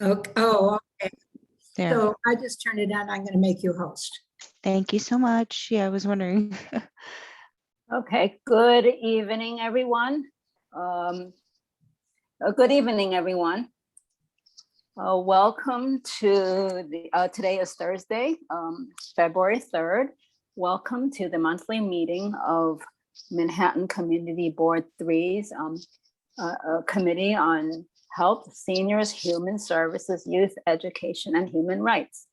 Okay. Oh, okay. There. So I just turned it on. I'm going to make you host. Thank you so much. Yeah, I was wondering. Okay, good evening, everyone. Good evening, everyone. Welcome to today is Thursday, February 3rd. Welcome to the monthly meeting of Manhattan Community Board 3's Committee on Health, Seniors, Human Services, Youth Education, and Human Rights.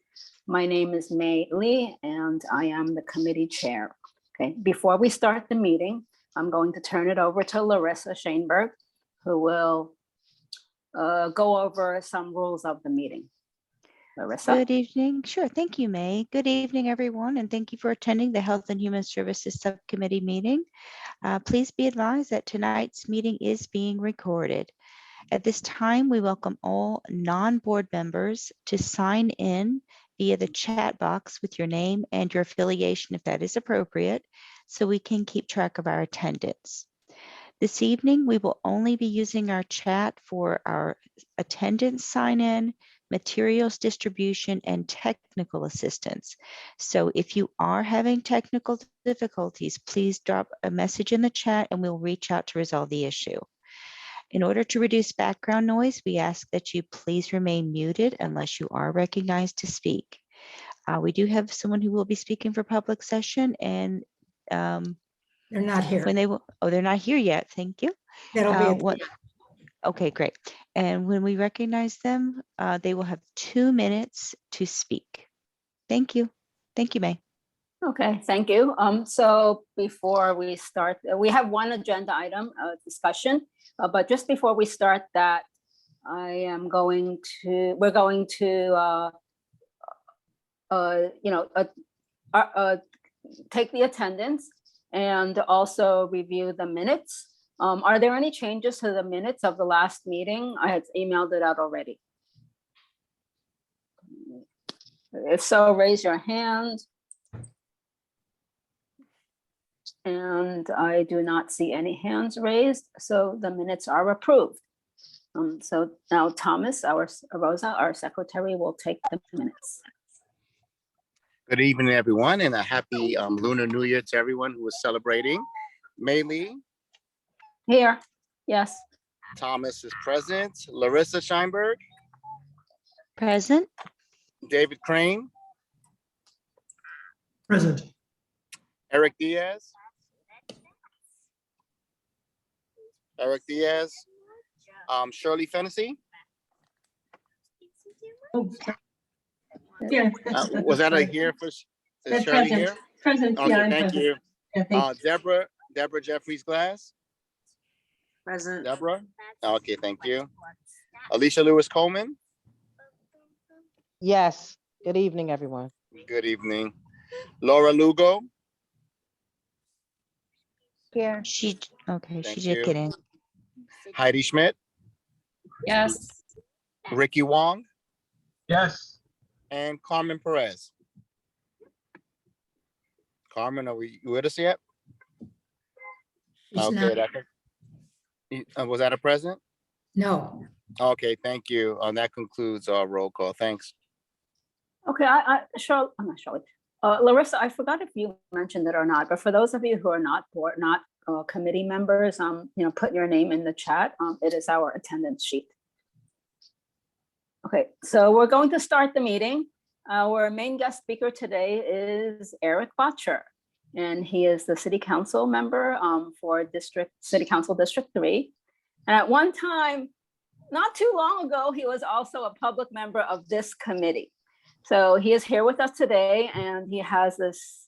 My name is May Lee, and I am the committee chair. Okay, before we start the meeting, I'm going to turn it over to Larissa Shainberg, who will go over some rules of the meeting. Larissa. Good evening. Sure. Thank you, May. Good evening, everyone, and thank you for attending the Health and Human Services Subcommittee meeting. Please be advised that tonight's meeting is being recorded. At this time, we welcome all non-board members to sign in via the chat box with your name and your affiliation, if that is appropriate, so we can keep track of our attendance. This evening, we will only be using our chat for our attendance sign-in, materials distribution, and technical assistance. So if you are having technical difficulties, please drop a message in the chat and we'll reach out to resolve the issue. In order to reduce background noise, we ask that you please remain muted unless you are recognized to speak. We do have someone who will be speaking for public session, and They're not here. when they will, oh, they're not here yet. Thank you. That'll be at the end. Okay, great. And when we recognize them, they will have 2 minutes to speak. Thank you. Thank you, May. Okay, thank you. So before we start, we have one agenda item discussion, but just before we start that, we're going to, take the attendance and also review the minutes. Are there any changes to the minutes of the last meeting? I had emailed it out already. If so, raise your hand. And I do not see any hands raised, so the minutes are approved. So now Thomas, Rosa, our secretary, will take the minutes. Good evening, everyone, and a happy Lunar New Year to everyone who is celebrating. May Lee. Here, yes. Thomas is present. Larissa Scheinberg. Present. David Crane. Present. Eric Diaz. Eric Diaz. Shirley Fennessy. Oh, yeah. Was that a here for is That's Shirley present. here? Present. Okay, Yeah, I'm thank present. you. Yeah, thank you. Deborah Jeffries Glass. Present. Deborah. Okay, thank you. Alicia Lewis Coleman. Yes. Good evening, everyone. Good evening. Laura Lugo. Here. She Thank just you. kidding. Heidi Schmidt. Yes. Ricky Wong. Yes. And Carmen Perez. Carmen, are we with us yet? She's Okay, not. was that a present? No. Okay, thank you. That concludes our roll call. Thanks. Okay, I'm not Shirley. Larissa, I forgot if you mentioned it or not, but for those of you who are not committee members, put your name in the chat. It is our attendance sheet. Okay, so we're going to start the meeting. Our main guest speaker today is Eric Bottcher, and he is the city council member for City Council District 3. And at one time, not too long ago, he was also a public member of this committee. So he is here with us today, and he has this,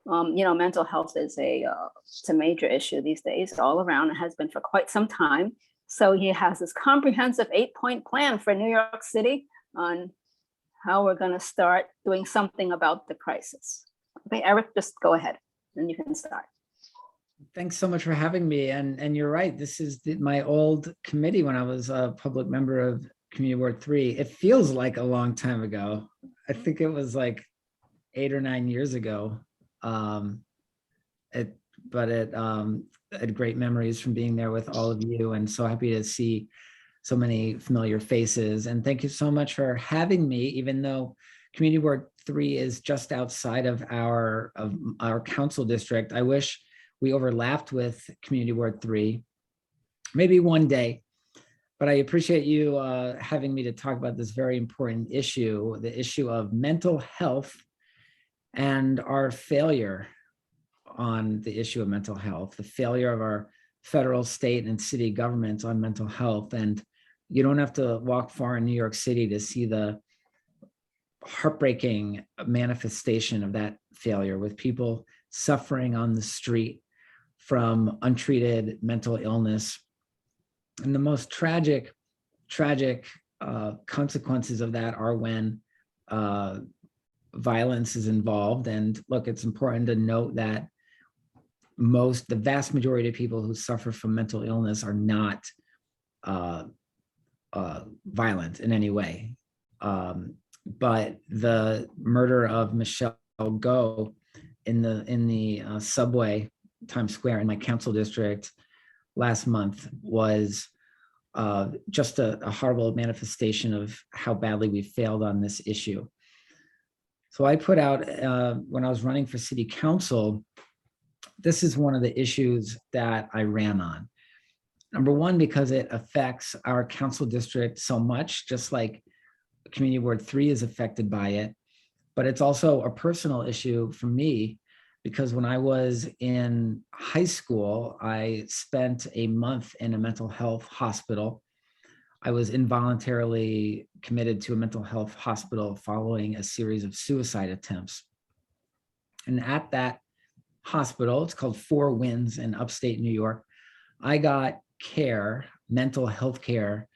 mental health is it's a major issue these days all around. It has been for quite some time. So he has this comprehensive 8-point plan for New York City on how we're going to start doing something about the crisis. Okay, Eric, just go ahead and you can start. Thanks so much for having me. And you're right. This is my old committee when I was a public member of Community Board 3. It feels like a long time ago. I think it was like 8 or 9 years ago. It had great memories from being there with all of you, and so happy to see so many familiar faces. And thank you so much for having me, even though Community Board 3 is just outside of our council district. I wish we overlapped with Community Board 3, maybe one day. But I appreciate you having me to talk about this very important issue, the issue of mental health and our failure on the issue of mental health, the failure of our federal, state, and city governments on mental health. And you don't have to walk far in New York City to see the heartbreaking manifestation of that failure, with people suffering on the street from untreated mental illness. And the most tragic consequences of that are when violence is involved. And look, it's important to note that the vast majority of people who suffer from mental illness are not violent in any way. But the murder of Michelle Go in the subway, Times Square, in my council district last month was just a horrible manifestation of how badly we failed on this issue. So I put out, when I was running for city council, this is one of the issues that I ran on. Number one, because it affects our council district so much, just like Community Board 3 is affected by it. But it's also a personal issue for me, because when I was in high school, I spent a month in a mental health hospital. I was involuntarily committed to a mental health hospital following a series of suicide attempts. And at that hospital, it's called Four Winds in upstate New York, I got care, mental health care,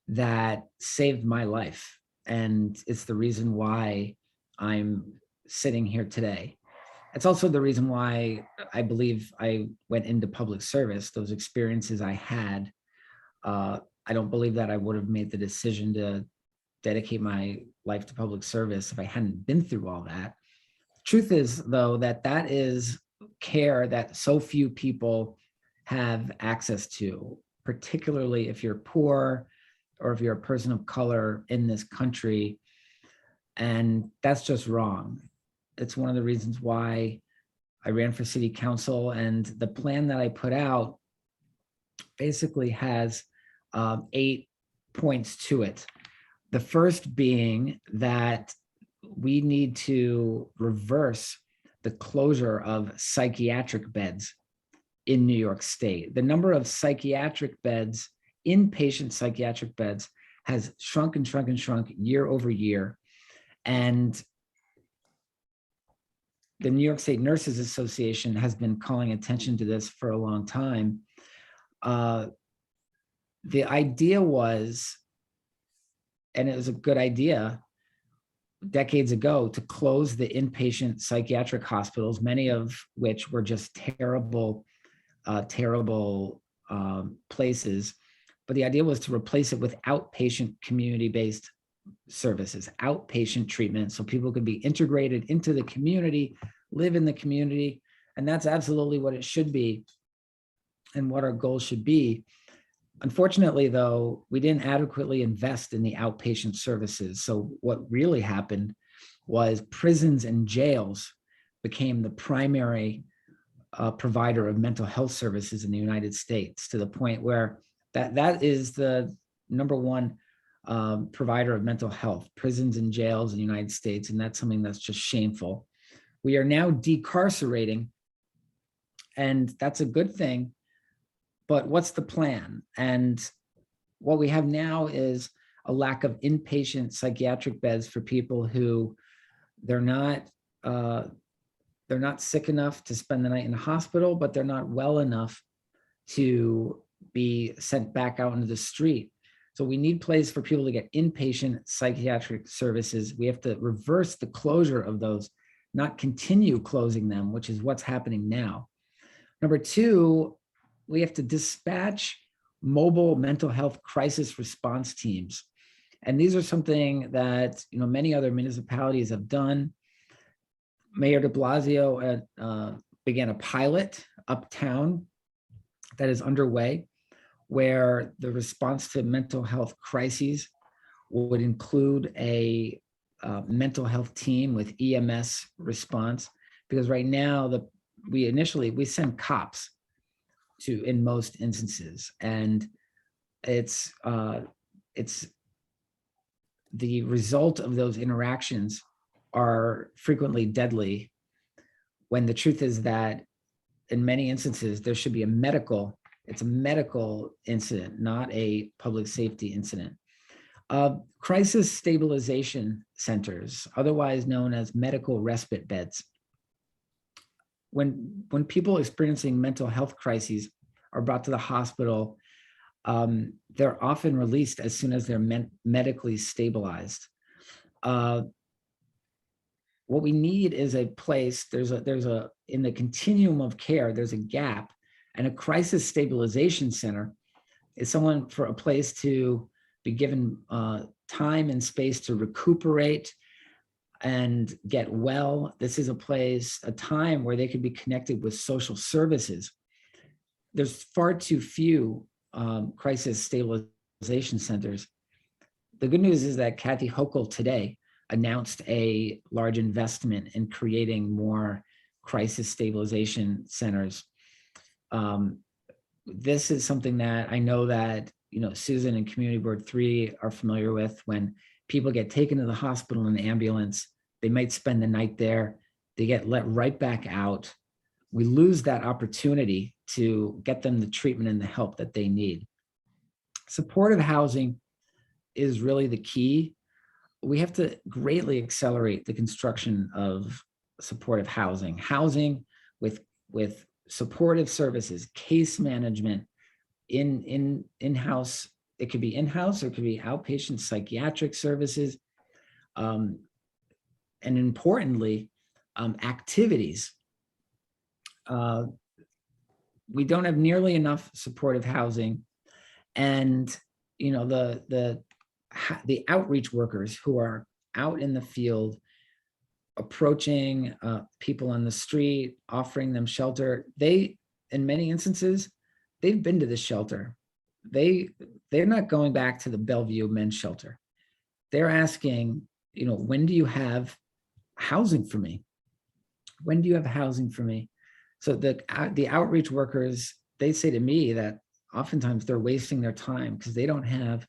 that saved my life. And it's the reason why I'm sitting here today. It's also the reason why I believe I went into public service. Those experiences I had, I don't believe that I would have made the decision to dedicate my life to public service if I hadn't been through all that. Truth is, though, that is care that so few people have access to, particularly if you're poor or if you're a person of color in this country. And that's just wrong. It's one of the reasons why I ran for city council, and the plan that I put out basically has 8 points to it. The first being that we need to reverse the closure of psychiatric beds in New York State. The number of psychiatric beds, inpatient psychiatric beds, has shrunk and shrunk and shrunk year over year. And the New York State Nurses Association has been calling attention to this for a long time. The idea was, and it was a good idea decades ago, to close the inpatient psychiatric hospitals, many of which were just terrible places. But the idea was to replace it with outpatient community-based services, outpatient treatment, so people could be integrated into the community, live in the community. And that's absolutely what it should be and what our goal should be. Unfortunately, though, we didn't adequately invest in the outpatient services. So what really happened was prisons and jails became the primary provider of mental health services in the United States, to the point where that is the number one provider of mental health, prisons and jails in the United States. And that's something that's just shameful. We are now decarcerating, and that's a good thing. But what's the plan? And what we have now is a lack of inpatient psychiatric beds for people who they're not sick enough to spend the night in the hospital, but they're not well enough to be sent back out into the street. So we need place for people to get inpatient psychiatric services. We have to reverse the closure of those, not continue closing them, which is what's happening now. Number two, we have to dispatch mobile mental health crisis response teams. And these are something that many other municipalities have done. Mayor de Blasio began a pilot uptown that is underway. where the response to mental health crises would include a mental health team with EMS response, because right now we send cops to in most instances, and it's the result of those interactions are frequently deadly, when the truth is that in many instances there should be it's a medical incident, not a public safety incident. Crisis stabilization centers, otherwise known as medical respite beds. When people experiencing mental health crises are brought to the hospital, they're often released as soon as they're medically stabilized. What we need is a place, in the continuum of care, there's a gap, and a crisis stabilization center is for a place to be given time and space to recuperate and get well. This is a time where they could be connected with social services. There's far too few crisis stabilization centers. The good news is that Kathy Hochul today announced a large investment in creating more crisis stabilization centers. This is something that I know that Susan and Community Board 3 are familiar with. When people get taken to the hospital in an ambulance, they might spend the night there, they get let right back out. We lose that opportunity to get them the treatment and the help that they need. Supportive housing is really the key. We have to greatly accelerate the construction of supportive housing with supportive services, case management, in-house. It could be in-house or it could be outpatient psychiatric services, and importantly, activities. We don't have nearly enough supportive housing, and the outreach workers who are out in the field, approaching people on the street, offering them shelter. In many instances, they've been to the shelter. They're not going back to the Bellevue men's shelter. They're asking, when do you have housing for me? When do you have housing for me? So the outreach workers, they say to me that oftentimes they're wasting their time because they don't have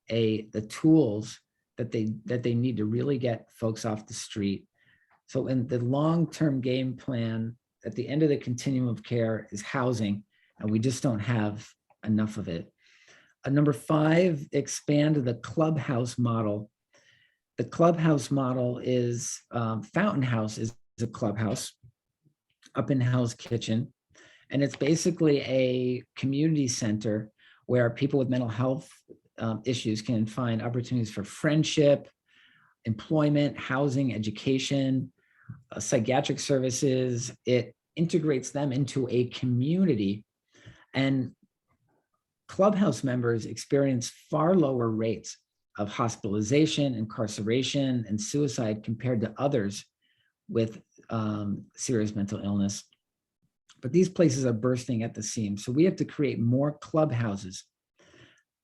the tools that they need to really get folks off the street. So in the long-term game plan, at the end of the continuum of care is housing, and we just don't have enough of it. Number 5, expand the clubhouse model. The clubhouse model is Fountain House is a clubhouse up in Hell's Kitchen, and it's basically a community center where people with mental health issues can find opportunities for friendship, employment, housing, education, psychiatric services. It integrates them into a community, and clubhouse members experience far lower rates of hospitalization, incarceration, and suicide compared to others with serious mental illness. But these places are bursting at the seams. So we have to create more clubhouses.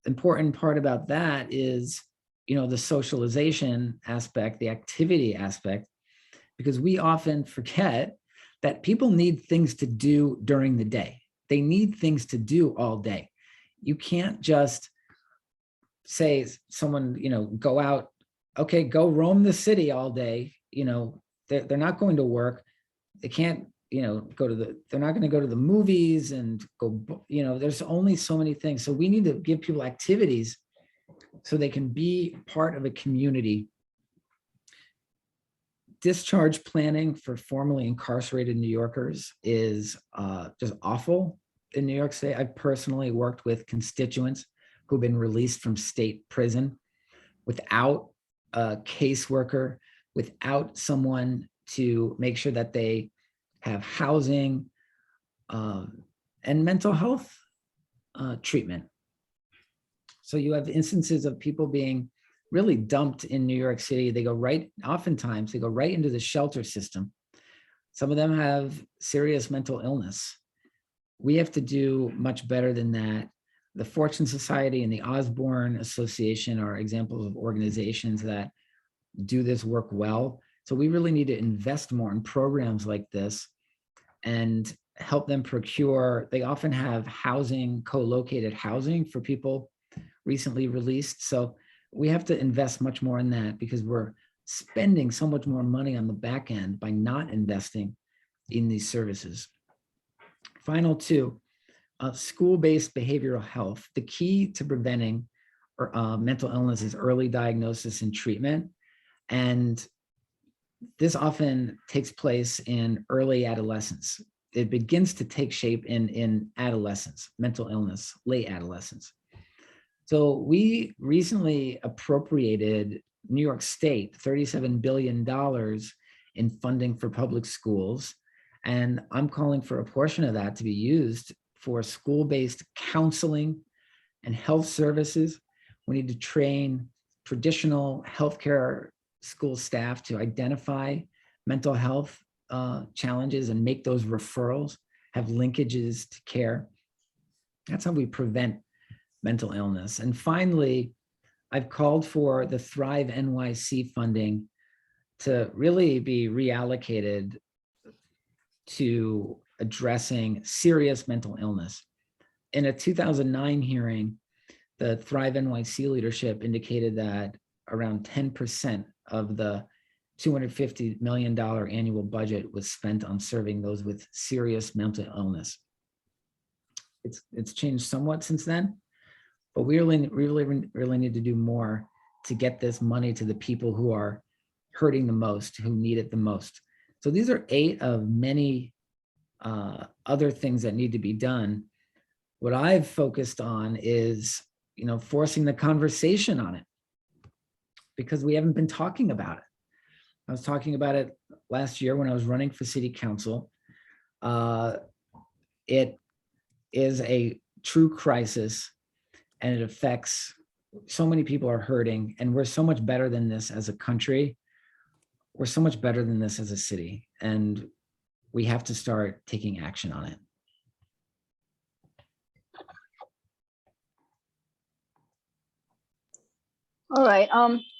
Important part about that is, the socialization aspect, the activity aspect, because we often forget that people need things to do during the day. They need things to do all day. You can't just say someone, go out, okay, go roam the city all day. They're not going to work. They can't, they're not going to go to the movies and go, there's only so many things. So we need to give people activities so they can be part of a community. Discharge planning for formerly incarcerated New Yorkers is just awful in New York State. I've personally worked with constituents who've been released from state prison without a caseworker, without someone to make sure that they have housing and mental health treatment. So you have instances of people being really dumped in New York City. Oftentimes they go right into the shelter system. Some of them have serious mental illness. We have to do much better than that. The Fortune Society and the Osborne Association are examples of organizations that do this work well. So we really need to invest more in programs like this and help them procure. They often have housing, co-located housing for people recently released. So we have to invest much more in that because we're spending so much more money on the back end by not investing in these services. Final two, school-based behavioral health. The key to preventing mental illness is early diagnosis and treatment. And this often takes place in early adolescence. It begins to take shape in adolescence, mental illness, late adolescence. So we recently appropriated New York State $37 billion in funding for public schools. And I'm calling for a portion of that to be used for school-based counseling and health services. We need to train traditional healthcare school staff to identify mental health challenges and make those referrals, have linkages to care. That's how we prevent mental illness. And finally, I've called for the Thrive NYC funding to really be reallocated to addressing serious mental illness. In a 2009 hearing, the Thrive NYC leadership indicated that around 10% of the $250 million annual budget was spent on serving those with serious mental illness. It's changed somewhat since then, but we really need to do more to get this money to the people who are hurting the most, who need it the most. So these are 8 of many other things that need to be done. What I've focused on is, forcing the conversation on it because we haven't been talking about it. I was talking about it last year when I was running for city council. It is a true crisis and it affects so many people are hurting, and we're so much better than this as a country. We're so much better than this as a city, and we have to start taking action on it. All right.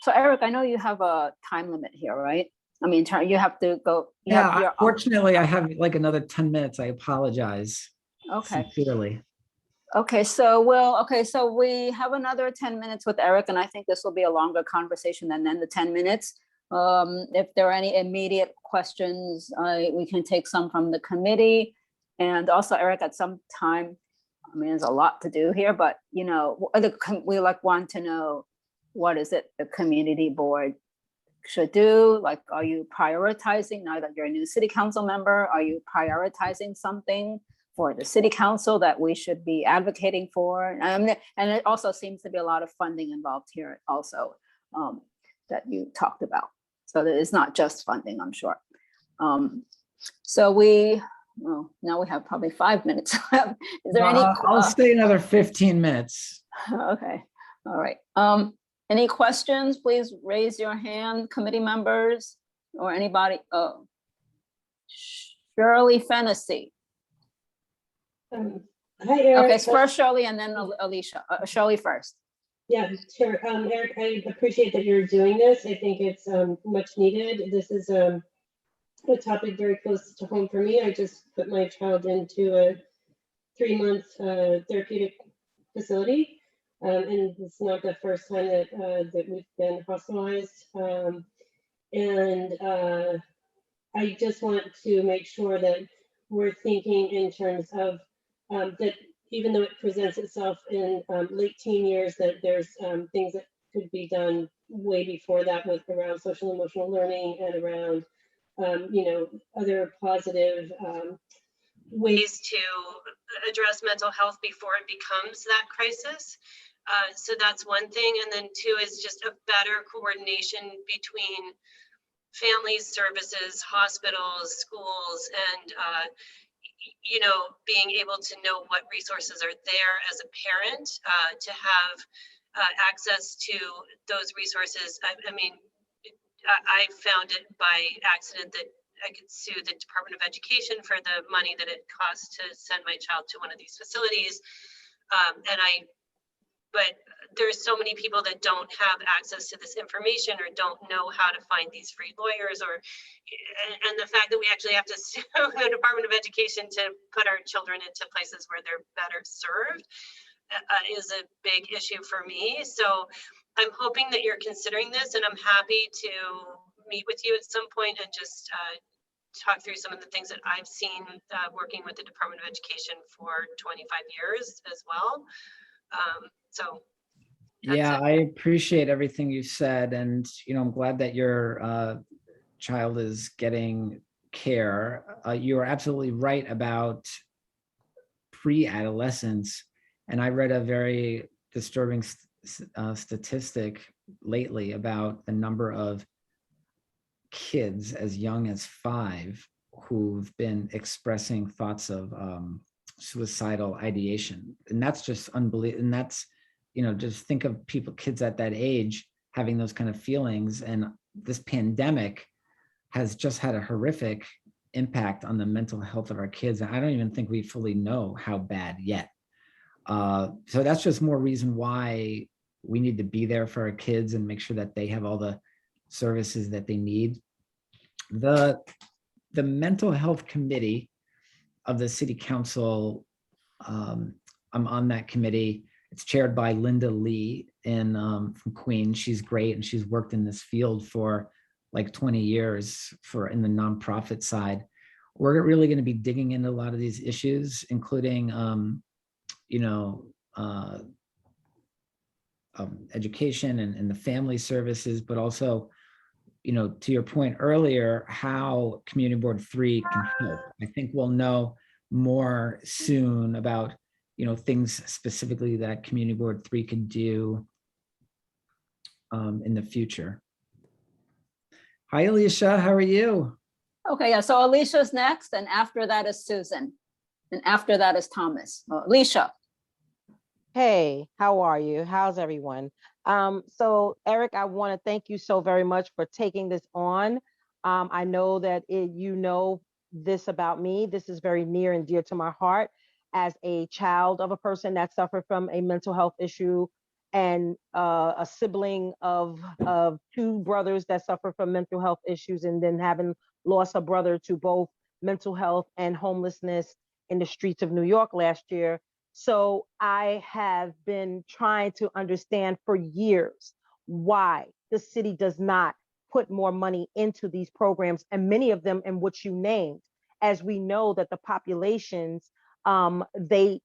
So Eric, I know you have a time limit here, right? I mean, you have to go. Unfortunately, I have like another 10 minutes. I apologize. Okay. Sincerely. Okay, so we have another 10 minutes with Eric, and I think this will be a longer conversation than the 10 minutes. If there are any immediate questions, we can take some from the committee. And also, Eric, at some time, I mean, there's a lot to do here, but we want to know, what is it the community board should do? Like, are you prioritizing, now that you're a new city council member, are you prioritizing something for the city council that we should be advocating for? And it also seems to be a lot of funding involved here also, that you talked about. So that it's not just funding, I'm sure. So now we have probably 5 minutes left. Is there any? I'll stay another 15 minutes. Okay, all right. Any questions? Please raise your hand, committee members or anybody. Oh, Shirley Fennessy. Hi, Eric. Okay, so first Shirley and then Alicia. Shirley first. Yeah, sure. Eric, I appreciate that you're doing this. I think it's much needed. This is a topic very close to home for me. I just put my child into a 3-month therapeutic facility. And it's not the first time that we've been hospitalized. And I just want to make sure that we're thinking in terms of that even though it presents itself in late teen years, that there's things that could be done way before that with around social emotional learning and around, other positive ways to address mental health before it becomes that crisis. So that's one thing. And then 2 is just a better coordination between families, services, hospitals, schools, and being able to know what resources are there as a parent to have access to those resources. I mean, I found it by accident that I could sue the Department of Education for the money that it costs to send my child to one of these facilities. But there's so many people that don't have access to this information or don't know how to find these free lawyers, and the fact that we actually have to sue the Department of Education to put our children into places where they're better served is a big issue for me. So I'm hoping that you're considering this, and I'm happy to meet with you at some point and just talk through some of the things that I've seen working with the Department of Education for 25 years as well. So Yeah, it. I appreciate everything you said, and I'm glad that your child is getting care. You are absolutely right about pre-adolescence, and I read a very disturbing statistic lately about the number of kids as young as 5 who've been expressing thoughts of suicidal ideation, and that's just unbelievable. And that's just think of kids at that age having those kind of feelings, and this pandemic has just had a horrific impact on the mental health of our kids, and I don't even think we fully know how bad yet. So that's just more reason why we need to be there for our kids and make sure that they have all the services that they need. The mental health committee of the city council, I'm on that committee. It's chaired by Linda Lee from Queens. She's great, and she's worked in this field for like 20 years in the nonprofit side. We're really going to be digging into a lot of these issues, including education and the family services, but also, to your point earlier, how Community Board 3 can help. I think we'll know more soon about things specifically that Community Board 3 can do in the future. Hi, Alicia, how are you? Okay, yeah, so Alicia's next, and after that is Susan, and after that is Thomas. Alicia. Hey, how are you? How's everyone? So Eric, I want to thank you so very much for taking this on. I know that you know this about me. This is very near and dear to my heart as a child of a person that suffered from a mental health issue, and a sibling of 2 brothers that suffer from mental health issues, and then having lost a brother to both mental health and homelessness in the streets of New York last year. So I have been trying to understand for years why the city does not put more money into these programs, and many of them in which you named, as we know that the populations, they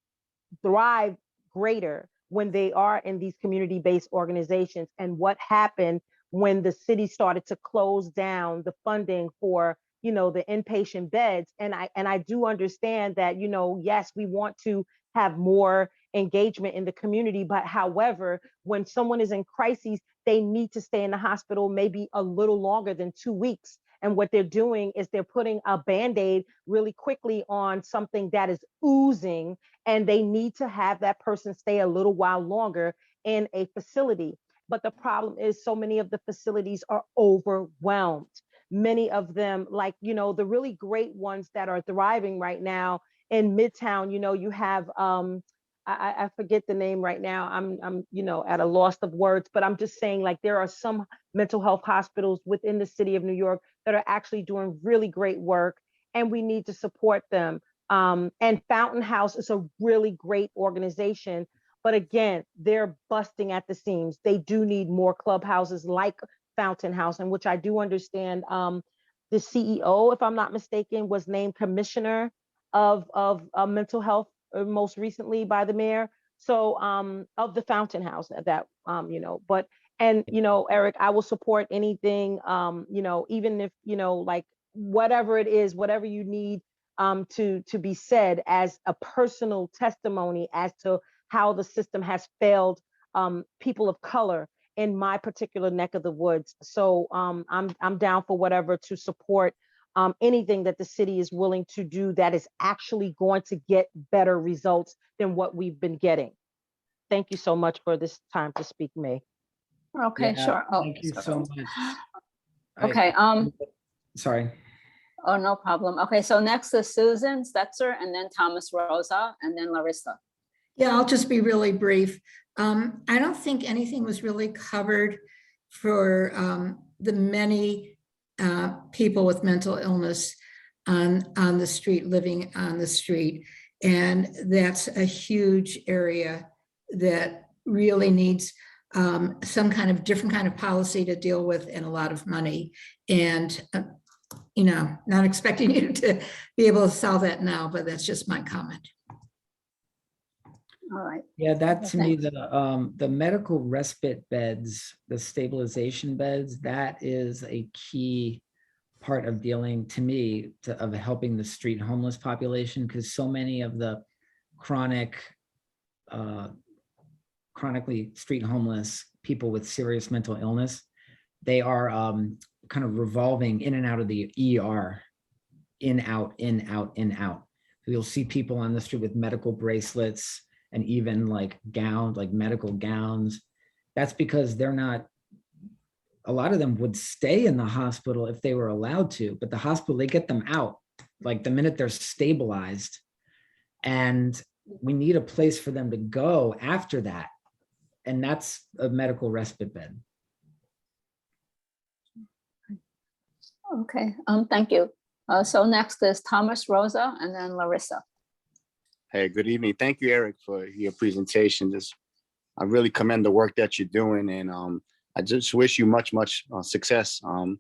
thrive greater when they are in these community-based organizations. And what happened when the city started to close down the funding for the inpatient beds. And I do understand that, yes, we want to have more engagement in the community, but however, when someone is in crises, they need to stay in the hospital maybe a little longer than 2 weeks. And what they're doing is they're putting a Band-Aid really quickly on something that is oozing, and they need to have that person stay a little while longer in a facility. But the problem is so many of the facilities are overwhelmed. Many of them, like, the really great ones that are thriving right now in Midtown, you have, I forget the name right now. I'm at a loss of words, but I'm just saying, like, there are some mental health hospitals within the city of New York that are actually doing really great work, and we need to support them. And Fountain House is a really great organization, but again, they're busting at the seams. They do need more clubhouses like Fountain House, in which I do understand the CEO, if I'm not mistaken, was named commissioner of mental health most recently by the mayor. So of the Fountain House that but Eric, I will support anything, even if like whatever it is, whatever you need to be said as a personal testimony as to how the system has failed people of color in my particular neck of the woods. So I'm down for whatever to support anything that the city is willing to do that is actually going to get better results than what we've been getting. Thank you so much for this time to speak, May. Okay, Yeah, sure. thank you so much. Okay. Sorry. Oh, no problem. Okay, so next is Susan Stetzer, and then Thomas Rosa, and then Larissa. Yeah, I'll just be really brief. I don't think anything was really covered for the many people with mental illness on the street, living on the street. And that's a huge area that really needs some kind of different kind of policy to deal with, and a lot of money. And, not expecting you to be able to solve that now, but that's just my comment. All right. Yeah, that to me, Thanks. the medical respite beds, the stabilization beds, that is a key part of dealing, to me, of helping the street homeless population, because so many of the chronically street homeless people with serious mental illness, they are kind of revolving in and out of the ER, in, out, in, out, in, out. You'll see people on the street with medical bracelets and even like gowns, like medical gowns. That's because they're not, a lot of them would stay in the hospital if they were allowed to, but the hospital, they get them out like the minute they're stabilized. And we need a place for them to go after that. And that's a medical respite bed. Okay, thank you. So next is Thomas, Rosa, and then Larissa. Hey, good evening. Thank you, Eric, for your presentation. I really commend the work that you're doing, and I just wish you much success. I'm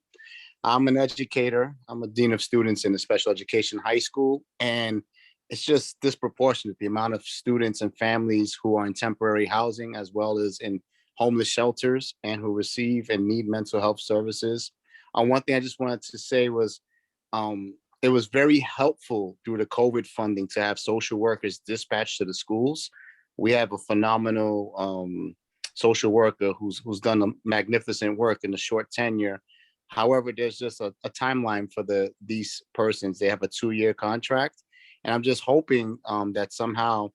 an educator. I'm a dean of students in a special education high school, and it's just disproportionate, the amount of students and families who are in temporary housing as well as in homeless shelters and who receive and need mental health services. One thing I just wanted to say was it was very helpful through the COVID funding to have social workers dispatched to the schools. We have a phenomenal social worker who's done a magnificent work in a short tenure. However, there's just a timeline for these persons. They have a 2-year contract. And I'm just hoping that somehow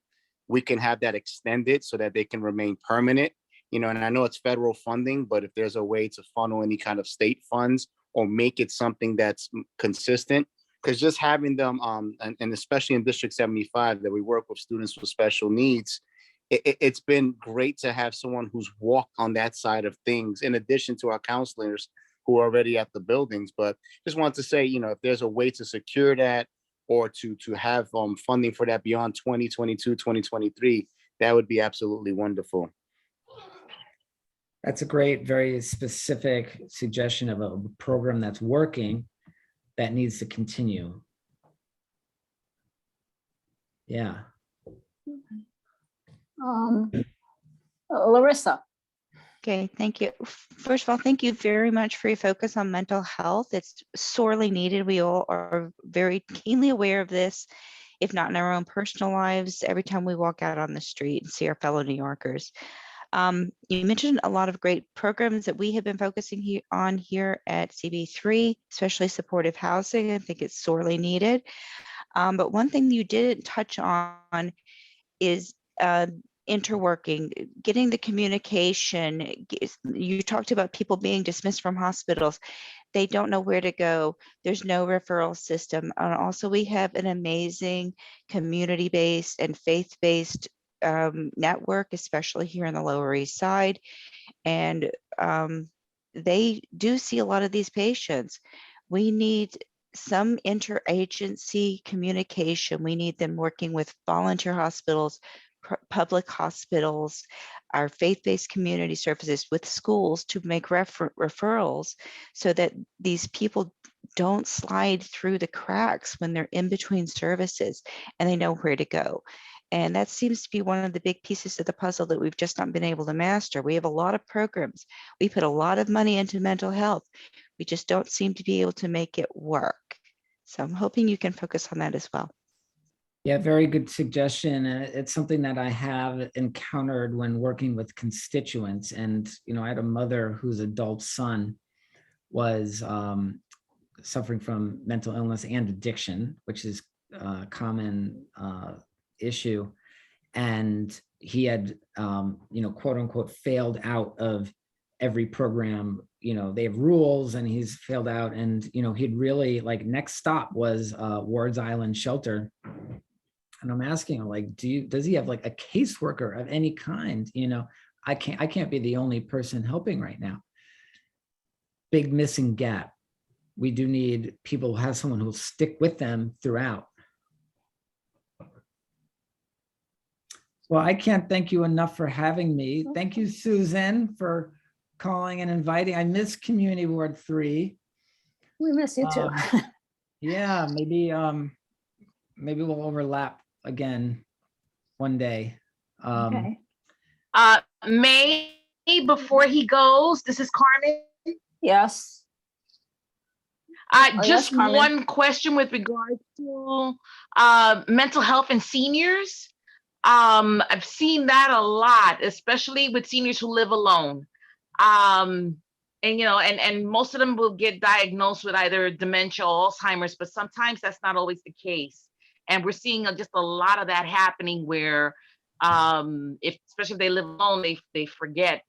we can have that extended so that they can remain permanent. And I know it's federal funding, but if there's a way to funnel any kind of state funds or make it something that's consistent, because just having them, and especially in District 75 that we work with students with special needs, it's been great to have someone who's walked on that side of things, in addition to our counselors who are already at the buildings. But just wanted to say, if there's a way to secure that or to have funding for that beyond 2022, 2023, that would be absolutely wonderful. That's a great, very specific suggestion of a program that's working that needs to continue. Yeah. Larissa. Okay, thank you. First of all, thank you very much for your focus on mental health. It's sorely needed. We all are very keenly aware of this, if not in our own personal lives, every time we walk out on the street and see our fellow New Yorkers. You mentioned a lot of great programs that we have been focusing on here at CB3, especially supportive housing. I think it's sorely needed. But one thing you didn't touch on is interworking, getting the communication. You talked about people being dismissed from hospitals. They don't know where to go. There's no referral system. And also, we have an amazing community-based and faith-based network, especially here in the Lower East Side. And they do see a lot of these patients. We need some interagency communication. We need them working with volunteer hospitals, public hospitals, our faith-based community services with schools to make referrals so that these people don't slide through the cracks when they're in between services and they know where to go. And that seems to be one of the big pieces of the puzzle that we've just not been able to master. We have a lot of programs. We put a lot of money into mental health. We just don't seem to be able to make it work. So I'm hoping you can focus on that as well. Yeah, very good suggestion. It's something that I have encountered when working with constituents. And, I had a mother whose adult son was suffering from mental illness and addiction, which is a common issue. And he had, quote unquote, failed out of every program. They have rules and he's failed out. And, he'd really next stop was Ward's Island Shelter. And I'm asking him, like, does he have like a caseworker of any kind? You know, I can't be the only person helping right now. Big missing gap. We do need people who have someone who'll stick with them throughout. Well, I can't thank you enough for having me. Thank you, Susan, for calling and inviting. I miss Community Ward 3. We miss you too. Yeah, maybe we'll overlap again one day. Okay. May, before he goes, this is Carmen. Yes. Just yes, Carmen. one question with regards to mental health and seniors. I've seen that a lot, especially with seniors who live alone. And you know, and most of them will get diagnosed with either dementia or Alzheimer's, but sometimes that's not always the case. And we're seeing just a lot of that happening where especially if they live alone, they forget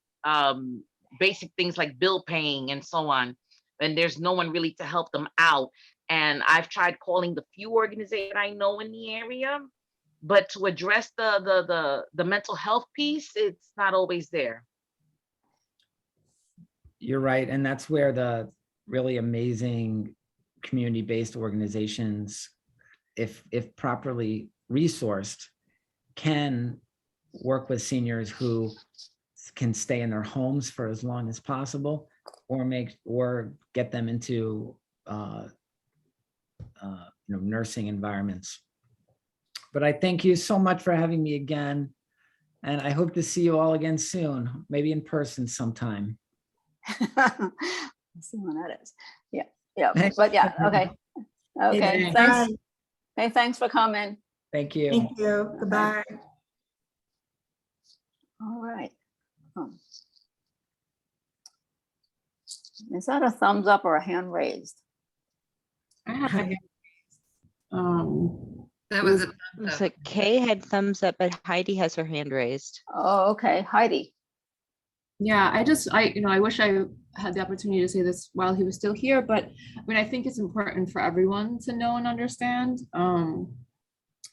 basic things like bill paying and so on. And there's no one really to help them out. And I've tried calling the few organizations I know in the area, but to address the mental health piece, it's not always there. You're right. And that's where the really amazing community-based organizations, if if resourced, can work with seniors who can stay in their homes for as long as possible, or get them into nursing environments. But I thank you so much for having me again, and I hope to see you all again soon, maybe in person sometime. Let's see when that is. Yeah. But yeah, okay. Okay, Hey, thanks. Hey, thanks for coming. Thank you. Thank you. Goodbye. All right. Is that a thumbs up or a hand raised? I have a hand raised. That was It looks like Kay had thumbs up, but Heidi has her hand raised. Oh, okay. Heidi. Yeah, I wish I had the opportunity to say this while he was still here, but I mean, I think it's important for everyone to know and understand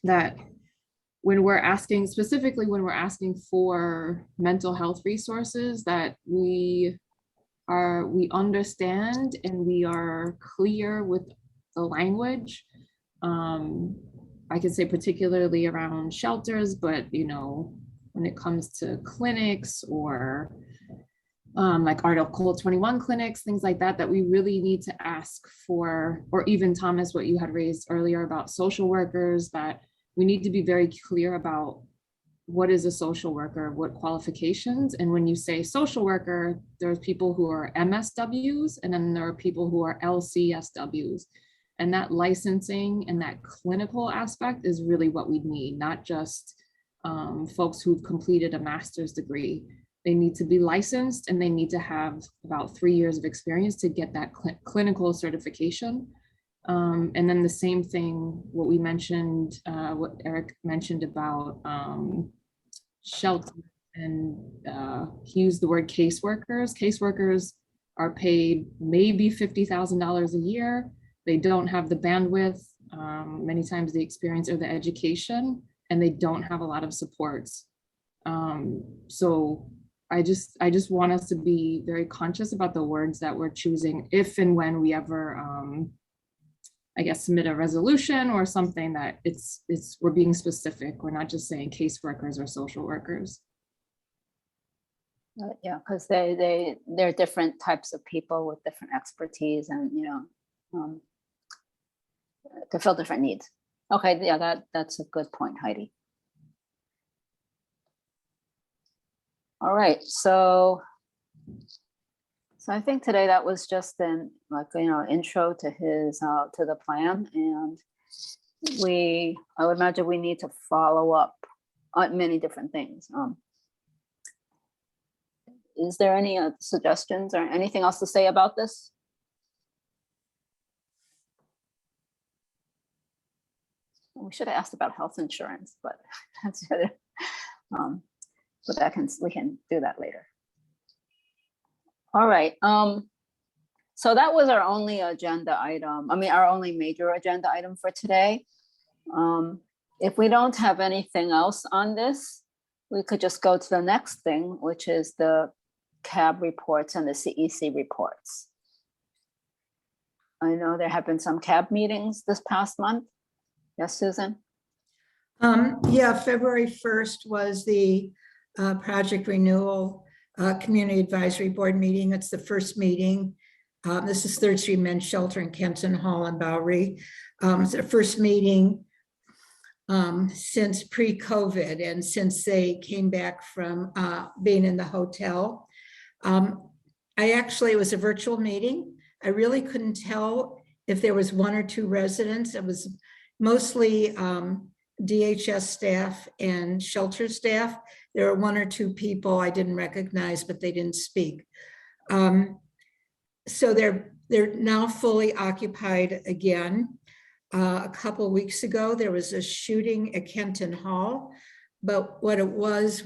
that when we're asking, specifically when we're asking for mental health resources, that we understand and we are clear with the language. I could say particularly around shelters, but when it comes to clinics or like Article 21 clinics, things like that, that we really need to ask for, or even Thomas, what you had raised earlier about social workers, that we need to be very clear about what is a social worker, what qualifications. And when you say social worker, there's people who are MSWs, and then there are people who are LCSWs. And that licensing and that clinical aspect is really what we need, not just folks who've completed a master's degree. They need to be licensed and they need to have about 3 years of experience to get that clinical certification. And then the same thing, what we mentioned, what Eric mentioned about shelter, and he used the word caseworkers. Caseworkers are paid maybe $50,000 a year. They don't have the bandwidth, many times the experience or the education, and they don't have a lot of supports. So I just want us to be very conscious about the words that we're choosing if and when we ever, I guess, submit a resolution or something, that we're being specific. We're not just saying caseworkers or social workers. Yeah, because they're different types of people with different expertise and to fill different needs. Okay, yeah, that's a good point, Heidi. All right, so I think today that was just an intro to his to the plan, and I would imagine we need to follow up on many different things. Is there any suggestions or anything else to say about this? We should have asked about health insurance, but that's good. But we can do that later. All right. So that was our only agenda item. I mean, our only major agenda item for today. If we don't have anything else on this, we could just go to the next thing, which is the CAB reports and the CEC reports. I know there have been some CAB meetings this past month. Yes, Susan? Yeah, February 1st was the project renewal community advisory board meeting. It's the first meeting. This is Third Street Men's Shelter in Kenton Hall and Bowery. It's the first meeting since pre-COVID and since they came back from being in the hotel. It was a virtual meeting. I really couldn't tell if there was one or two residents. It was mostly DHS staff and shelter staff. There were one or two people I didn't recognize, but they didn't speak. So they're now fully occupied again. A couple of weeks ago, there was a shooting at Kenton Hall, but what it was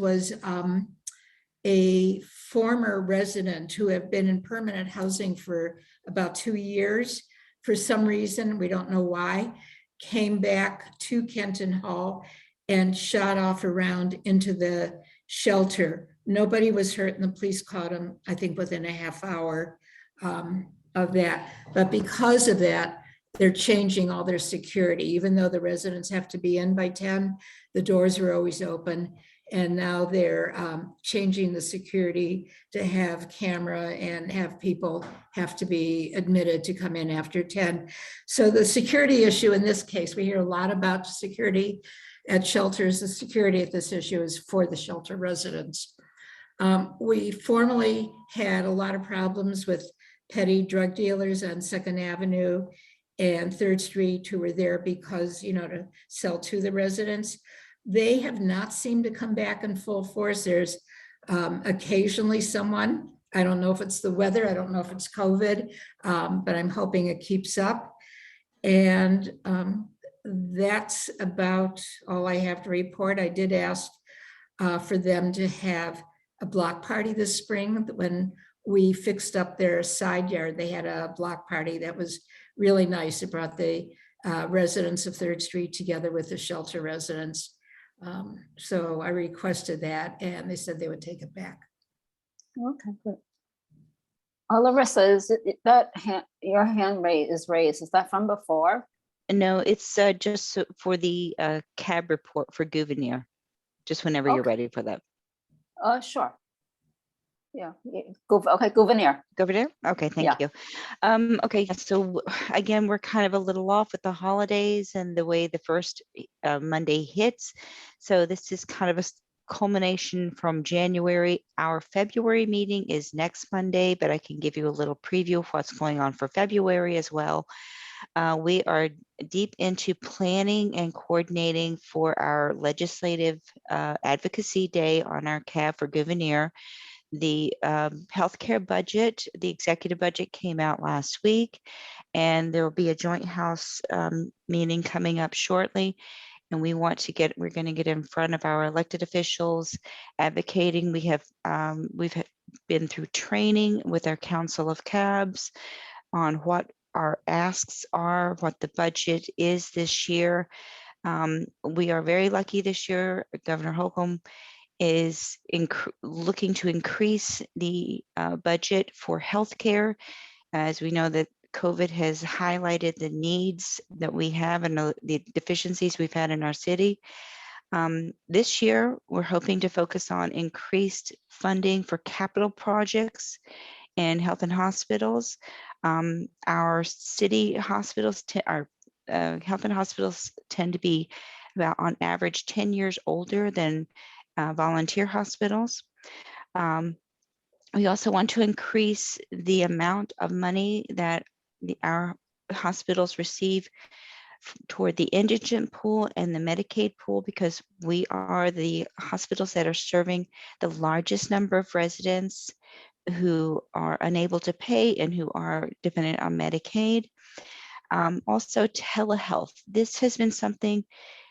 a former resident who had been in permanent housing for about 2 years. For some reason, we don't know why, came back to Kenton Hall and shot off a round into the shelter. Nobody was hurt and the police caught him, I think, within a half hour of that. But because of that, they're changing all their security. Even though the residents have to be in by 10, the doors are always open. And now they're changing the security to have camera and have people have to be admitted to come in after 10. So the security issue in this case, we hear a lot about security at shelters. The security at this issue is for the shelter residents. We formerly had a lot of problems with petty drug dealers on 2nd Avenue and 3rd Street who were there because, to sell to the residents. They have not seemed to come back in full force. There's occasionally someone, I don't know if it's the weather, I don't know if it's COVID, but I'm hoping it keeps up. And that's about all I have to report. I did ask for them to have a block party this spring. When we fixed up their side yard, they had a block party that was really nice. It brought the residents of 3rd Street together with the shelter residents. So I requested that and they said they would take it back. Okay, good. Larissa, is that your hand is raised? Is that from before? No, it's just for the CAB report for Gouverneur, just whenever you're ready for that. Sure. Yeah. Okay, Gouverneur. Gouverneur? Okay, thank you. Okay, so again, we're kind of a little off with the holidays and the way the first Monday hits. So this is kind of a culmination from January. Our February meeting is next Monday, but I can give you a little preview of what's going on for February as well. We are deep into planning and coordinating for our legislative advocacy day on our CAB for Gouverneur. The healthcare budget, the executive budget came out last week, and there will be a joint house meeting coming up shortly. And we're going to get in front of our elected officials advocating. We've been through training with our Council of CABs on what our asks are, what the budget is this year. We are very lucky this year. Governor Holcomb is looking to increase the budget for healthcare, as we know that COVID has highlighted the needs that we have and the deficiencies we've had in our city. This year, we're hoping to focus on increased funding for capital projects and health and hospitals. Our city hospitals, our health and hospitals tend to be about on average 10 years older than volunteer hospitals. We also want to increase the amount of money that our hospitals receive toward the indigent pool and the Medicaid pool, because we are the hospitals that are serving the largest number of residents who are unable to pay and who are dependent on Medicaid. Also, telehealth. This has been something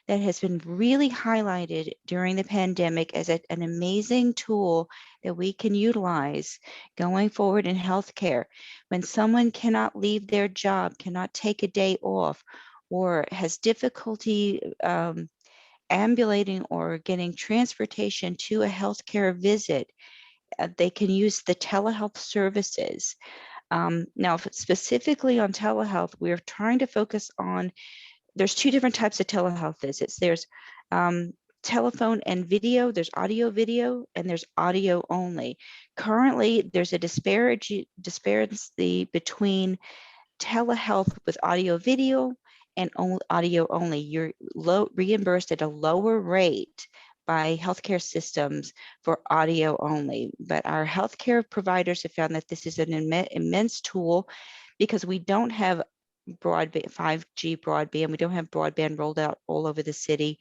that has been really highlighted during the pandemic as an amazing tool that we can utilize going forward in healthcare. When someone cannot leave their job, cannot take a day off, or has difficulty ambulating or getting transportation to a healthcare visit, they can use the telehealth services. Now, specifically on telehealth, we're trying to focus on, there's two different types of telehealth visits. There's telephone and video, there's audio video, and there's audio only. Currently, there's a disparity between telehealth with audio video and audio only. You're reimbursed at a lower rate by healthcare systems for audio only. But our healthcare providers have found that this is an immense tool, because we don't have broadband, 5G broadband. We don't have broadband rolled out all over the city.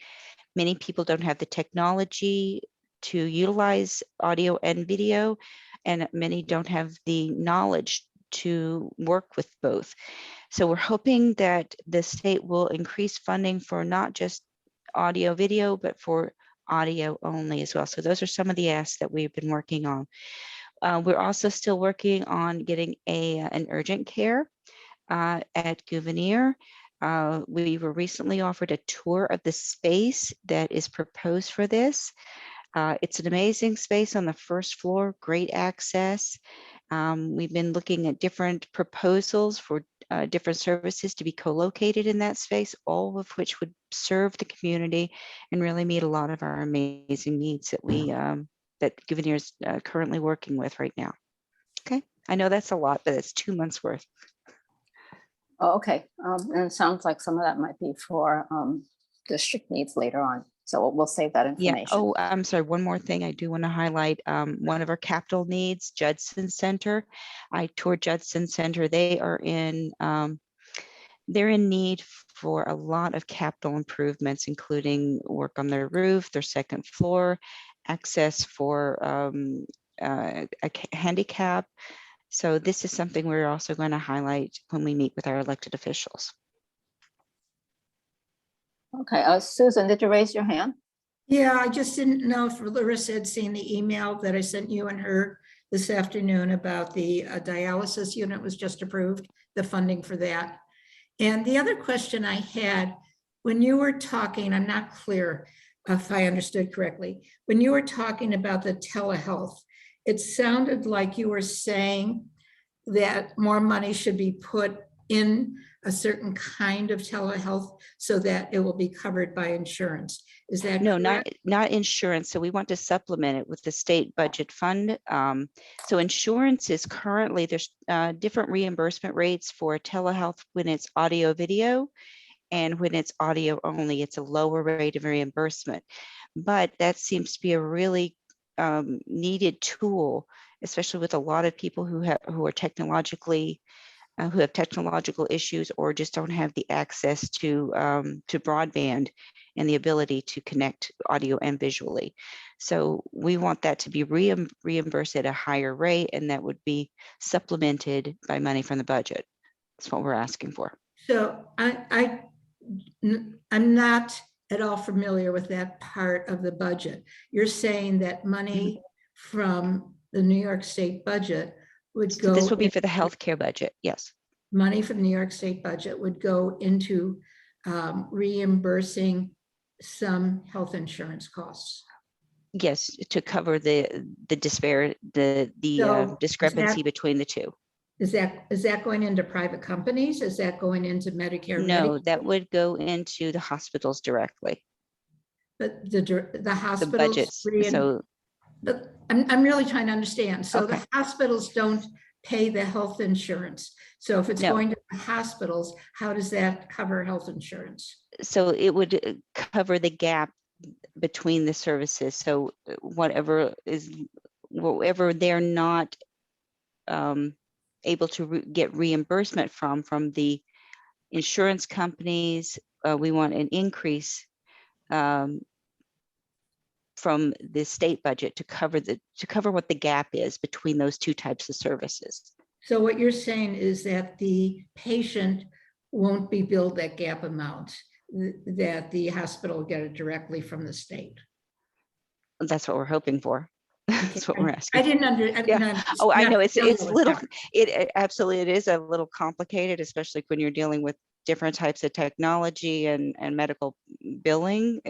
Many people don't have the technology to utilize audio and video, and many don't have the knowledge to work with both. So we're hoping that the state will increase funding for not just audio video, but for audio only as well. So those are some of the asks that we've been working on. We're also still working on getting an urgent care at Gouverneur. We were recently offered a tour of the space that is proposed for this. It's an amazing space on the first floor, great access. We've been looking at different proposals for different services to be co-located in that space, all of which would serve the community and really meet a lot of our amazing needs that that Gouverneur is currently working with right now. Okay, I know that's a lot, but it's 2 months worth. Oh, okay, and it sounds like some of that might be for district needs later on. So we'll save that information. Yeah. Oh, I'm sorry. One more thing I do want to highlight. One of our capital needs, Judson Center. I toured Judson Center. They are they're in need for a lot of capital improvements, including work on their roof, their second floor, access for a handicap. So this is something we're also going to highlight when we meet with our elected officials. Okay, Susan, did you raise your hand? Yeah, I just didn't know if Larissa had seen the email that I sent you and her this afternoon about the dialysis unit was just approved, the funding for that. And the other question I had, when you were talking, I'm not clear if I understood correctly, when you were talking about the telehealth, it sounded like you were saying that more money should be put in a certain kind of telehealth so that it will be covered by insurance. Is that no, correct? not insurance. So we want to supplement it with the state budget fund. So insurance is currently, there's different reimbursement rates for telehealth when it's audio video, and when it's audio only, it's a lower rate of reimbursement. But that seems to be a really needed tool, especially with a lot of people who are technologically who have technological issues or just don't have the access to broadband and the ability to connect audio and visually. So we want that to be reimbursed at a higher rate, and that would be supplemented by money from the budget. That's what we're asking for. So I'm not at all familiar with that part of the budget. You're saying that money from the New York State budget would go. So this would be for the healthcare budget, yes. Money from the New York State budget would go into reimbursing some health insurance costs. Yes, to cover the discrepancy between the two. Is that going into private companies? Is that going into Medicare? No, that would go into the hospitals directly. But the hospitals. The budgets. So, but I'm really trying to understand. So okay. The hospitals don't pay the health insurance. So if it's going to the hospitals, how does that cover health insurance? So it would cover the gap between the services. So whatever they're not able to get reimbursement from the insurance companies, we want an increase from the state budget to cover what the gap is between those two types of services. So what you're saying is that the patient won't be billed that gap amount, that the hospital will get it directly from the state. That's what we're hoping for. That's what we're asking. I didn't understand. Oh, I know it's little. It absolutely, it is a little complicated, especially when you're dealing with different types of technology and medical billing.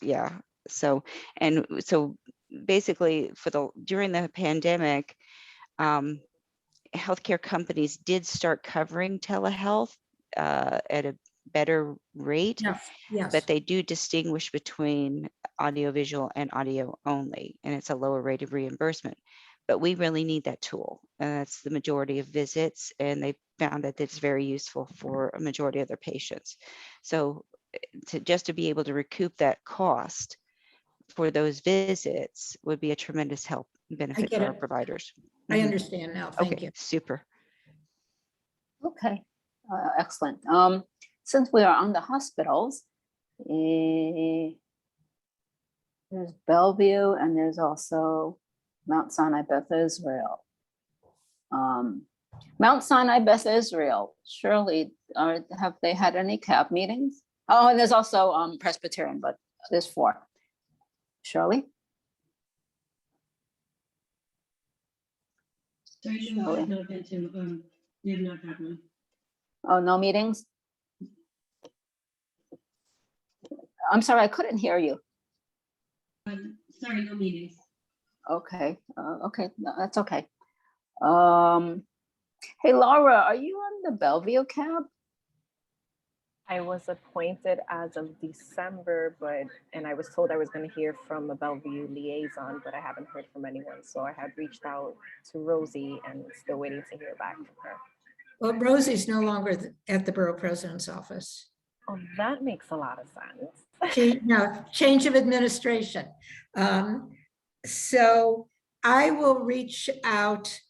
yeah. So, and so basically during the pandemic, healthcare companies did start covering telehealth at a better rate, Yes, yes. but they do distinguish between audiovisual and audio only, and it's a lower rate of reimbursement. But we really need that tool, and that's the majority of visits, and they found that it's very useful for a majority of their patients. So to be able to recoup that cost for those visits would be a tremendous help and benefit get for our it. providers. I Mhm. understand now. Thank Okay, you. super. Okay, excellent. Since we are on the hospitals, there's Bellevue and there's also Mount Sinai Beth Israel. Mount Sinai Beth Israel, Shirley, have they had any CAB meetings? Oh, and there's also Presbyterian, but there's 4. Shirley? Sorry, no, I've not been to, we have not had one. Oh, no meetings? I'm sorry, I couldn't hear you. Sorry, no meetings. Okay, okay, no, that's okay. Hey, Laura, are you on the Bellevue CAB? I was appointed as of December, and I was told I was going to hear from a Bellevue liaison, but I haven't heard from anyone. So I had reached out to Rosie and still waiting to hear back from her. Well, Rosie's no longer at the borough president's office. Oh, that makes a lot of sense. Change of administration. So I will reach out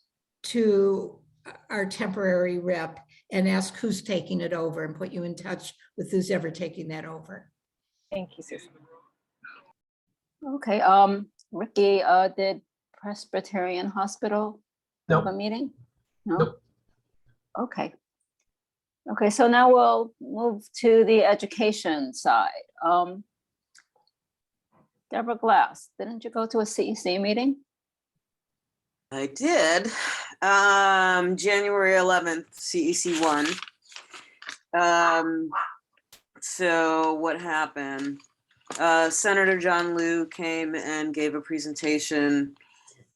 to our temporary rep and ask who's taking it over and put you in touch with who's ever taking that over. Thank you, Susan. Okay, Ricky, did Presbyterian Hospital have a meeting? No? Nope. Okay. Okay, so now we'll move to the education side. Deborah Glass, didn't you go to a CEC meeting? I did. January 11th, CEC 1. So what happened? Senator John Liu came and gave a presentation,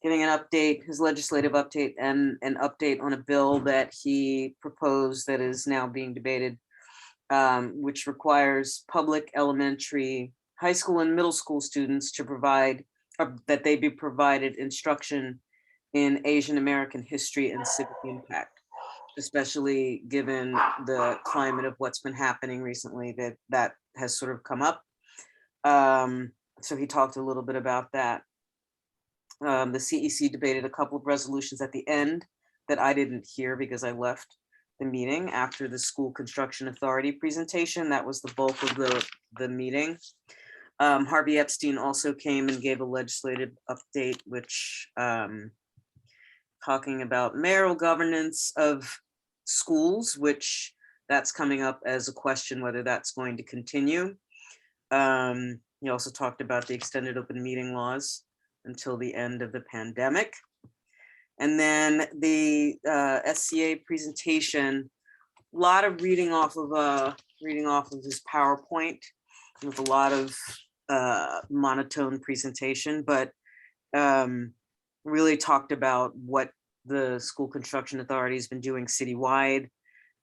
giving an update, his legislative update, and an update on a bill that he proposed that is now being debated, which requires public elementary, high school, and middle school students to provide, or that they be provided instruction in Asian American history and civic impact, especially given the climate of what's been happening recently, that has sort of come up. So he talked a little bit about that. The CEC debated a couple of resolutions at the end that I didn't hear because I left the meeting after the School Construction Authority presentation. That was the bulk of the meeting. Harvey Epstein also came and gave a legislative update, which talking about mayoral governance of schools, which that's coming up as a question whether that's going to continue. He also talked about the extended open meeting laws until the end of the pandemic. And then the SCA presentation, a lot of reading off of his PowerPoint with a lot of monotone presentation, but really talked about what the School Construction Authority has been doing citywide,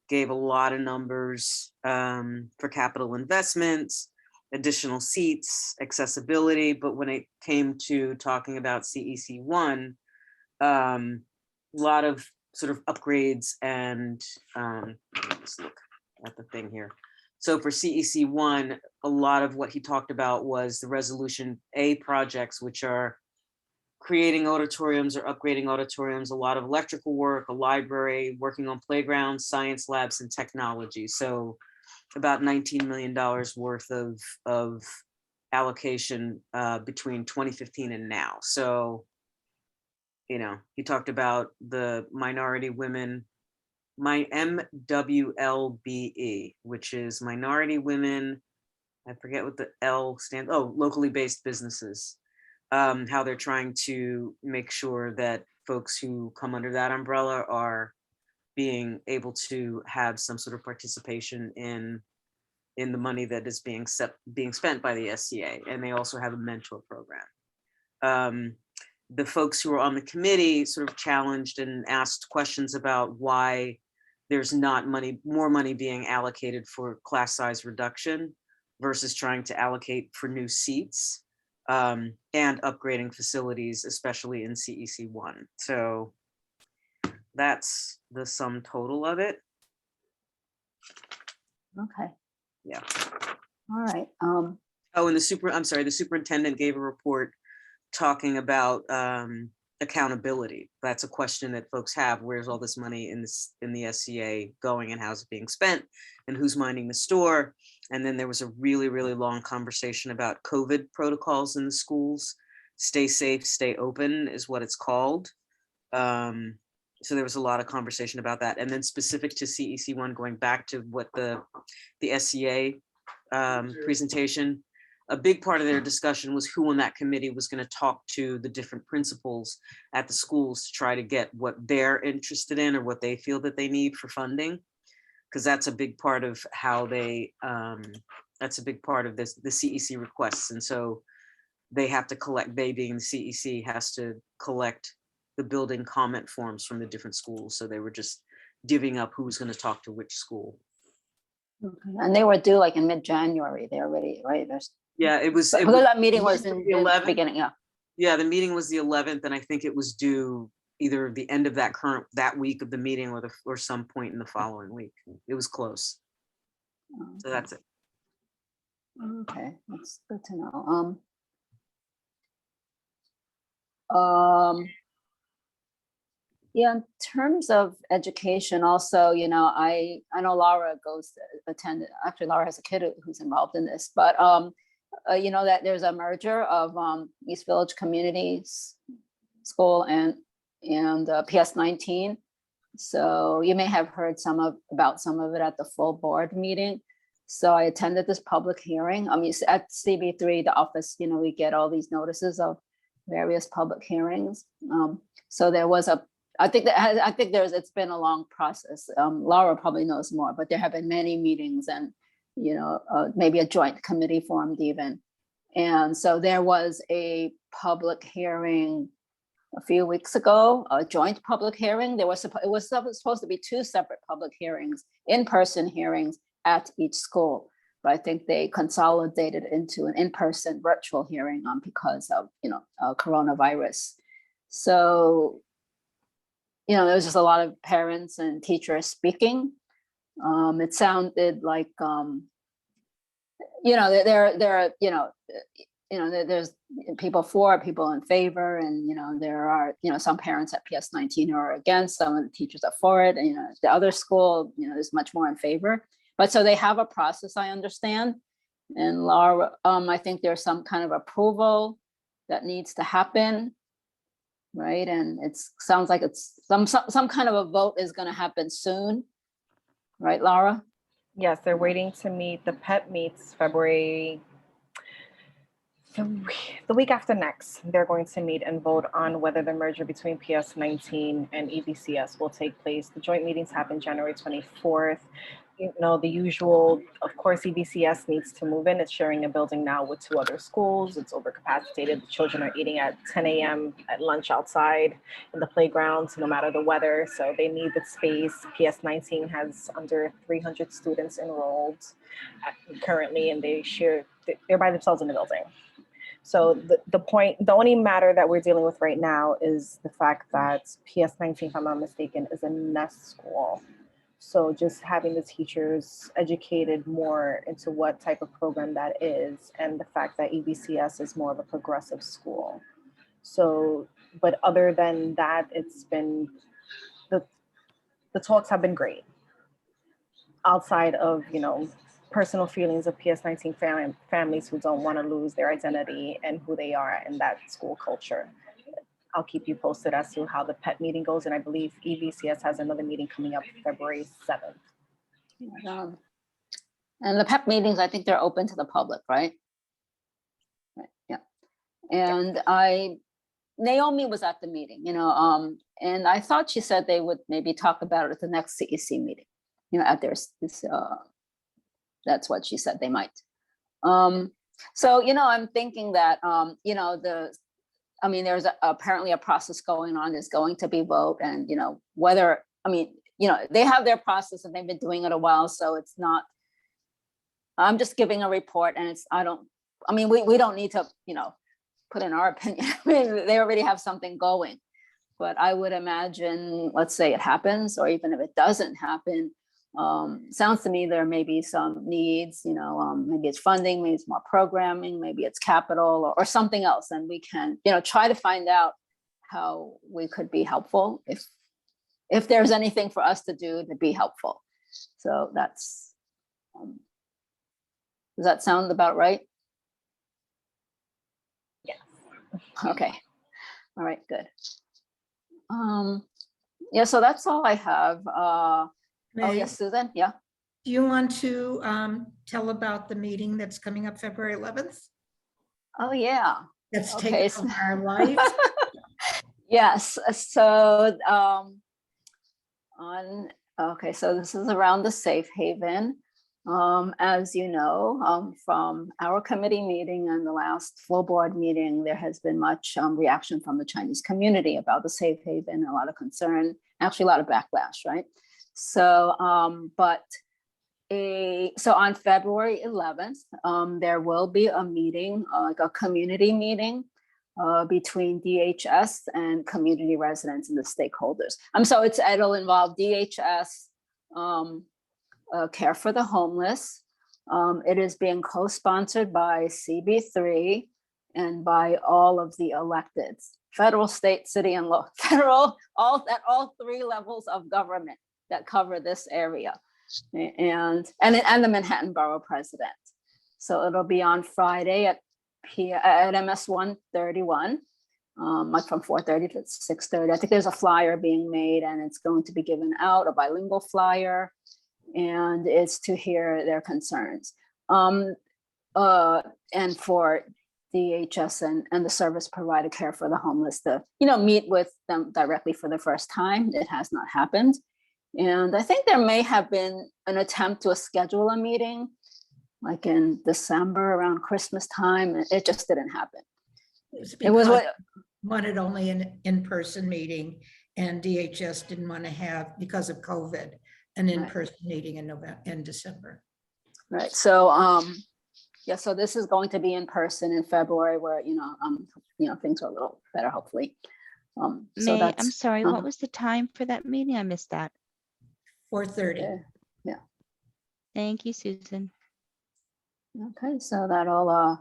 gave a lot of numbers for capital investments, additional seats, accessibility. But when it came to talking about CEC 1, a lot of sort of upgrades and let's look at the thing here. So for CEC 1, a lot of what he talked about was the Resolution A projects, which are creating auditoriums or upgrading auditoriums, a lot of electrical work, a library, working on playgrounds, science labs, and technology. So about $19 million worth of allocation between 2015 and now. So, you know, he talked about the minority women, my MWLBE, which is minority women, I forget what the L stands, locally based businesses. How they're trying to make sure that folks who come under that umbrella are being able to have some sort of participation in in the money that is being spent by the SCA, and they also have a mentor program. The folks who are on the committee sort of challenged and asked questions about why there's not more money being allocated for class size reduction versus trying to allocate for new seats and upgrading facilities, especially in CEC 1. So that's the sum total of it. Okay. Yeah. All right. Oh, and the superintendent gave a report talking about accountability. That's a question that folks have. Where's all this money in the SCA going, and how's it being spent, and who's minding the store? And then there was a really, really long conversation about COVID protocols in the schools. Stay safe, stay open is what it's called. So there was a lot of conversation about that. And then specific to CEC 1, going back to what the SCA presentation, a big part of their discussion was who on that committee was going to talk to the different principals at the schools to try to get what they're interested in or what they feel that they need for funding. Because that's a big part of how that's a big part of the CEC requests. And so they have to collect, they being the CEC has to collect the building comment forms from the different schools. So they were just divvying up who's going to talk to which school. Okay. And they were due like in mid-January. They already, right? Yeah, it was. Because that meeting was in the 11th. beginning. Yeah. Yeah, the meeting was the 11th, and I think it was due either the end of that week of the meeting or some point in the following week. It was close. So that's it. Okay, that's good to know. Yeah, in terms of education, also, you know, I know Laura attended. Actually, Laura has a kid who's involved in this, but you know that there's a merger of East Village Community School and PS19. So you may have heard about some of it at the full board meeting. So I attended this public hearing. I mean, at CB3, the office, you know, we get all these notices of various public hearings. So there was it's been a long process. Laura probably knows more, but there have been many meetings and, you know, maybe a joint committee formed even. And so there was a public hearing a few weeks ago, a joint public hearing. It was supposed to be two separate public hearings, in-person hearings at each school. But I think they consolidated into an in-person virtual hearing because of, you know, coronavirus. So, you know, there was just a lot of parents and teachers speaking. It sounded like, you know, there's people for, people in favor, and, you know, there are, you know, some parents at PS19 who are against, some of the teachers are for it, and, you know, the other school, you know, is much more in favor. But so they have a process, I understand. And Laura, I think there's some kind of approval that needs to happen, right? And it sounds like it's some kind of a vote is going to happen soon, right, Laura? Yes, they're waiting to meet. The PEP meets February. The week after next, they're going to meet and vote on whether the merger between PS19 and EVCS will take place. The joint meetings happen January 24th. You know, the usual, of course, EVCS needs to move in. It's sharing a building now with two other schools. It's overcapacitated. The children are eating at 10 a.m. at lunch outside in the playgrounds, no matter the weather. So they need the space. PS19 has under 300 students enrolled currently, and they're by themselves in the building. So the only matter that we're dealing with right now is the fact that PS19, if I'm not mistaken, is a nest school. So just having the teachers educated more into what type of program that is, and the fact that EVCS is more of a progressive school. So, but other than that, it's been, the talks have been great. Outside of, you know, personal feelings of PS19 families who don't want to lose their identity and who they are in that school culture. I'll keep you posted as to how the PET meeting goes. And I believe EVCS has another meeting coming up February 7th. And the PEP meetings, I think they're open to the public, right? Right. Yeah. And Naomi was at the meeting, you know, and I thought she said they would maybe talk about it at the next CEC meeting, you know, at this That's what she said they might. So, I'm thinking that, there's apparently a process going on. There's going to be vote, and, whether, they have their process and they've been doing it a while. So it's not, I'm just giving a report, and we don't need to, put in our opinion. They already have something going. But I would imagine, let's say it happens, or even if it doesn't happen, sounds to me there may be some needs, maybe it's funding, maybe it's more programming, maybe it's capital or something else. And we can, try to find out how we could be helpful if there's anything for us to do to be helpful. So that's, does that sound about right? Yes. Okay. All right, good. Yeah, so that's all I have. Oh, yes, Susan, yeah. Do you want to tell about the meeting that's coming up February 11th? Oh, yeah. That's Okay, taken so- over our lives. Yes, so so this is around the safe haven. As you know, from our committee meeting and the last full board meeting, there has been much reaction from the Chinese community about the safe haven, a lot of concern, actually a lot of backlash, right? So, so on February 11th, there will be a meeting, like a community meeting between DHS and community residents and the stakeholders. So it'll involve DHS, Care for the Homeless. It is being co-sponsored by CB3 and by all of the electeds, federal, state, city, and local, federal, at all three levels of government that cover this area, and the Manhattan Borough President. So it'll be on Friday at MS 131, like from 4:30 to 6:30. I think there's a flyer being made, and it's going to be given out, a bilingual flyer, and it's to hear their concerns. And for DHS and the service provider Care for the Homeless to, meet with them directly for the first time. It has not happened. And I think there may have been an attempt to schedule a meeting like in December around Christmas time. It just didn't happen. It was what wanted only an in-person meeting, and DHS didn't want to have, because of COVID, an in-person meeting in December. Right. So yeah, so this is going to be in person in February, where things are a little better, hopefully. So May, I'm sorry, what was the time for that meeting? I missed that. 4:30. Yeah. Thank you, Susan. Okay, so that'll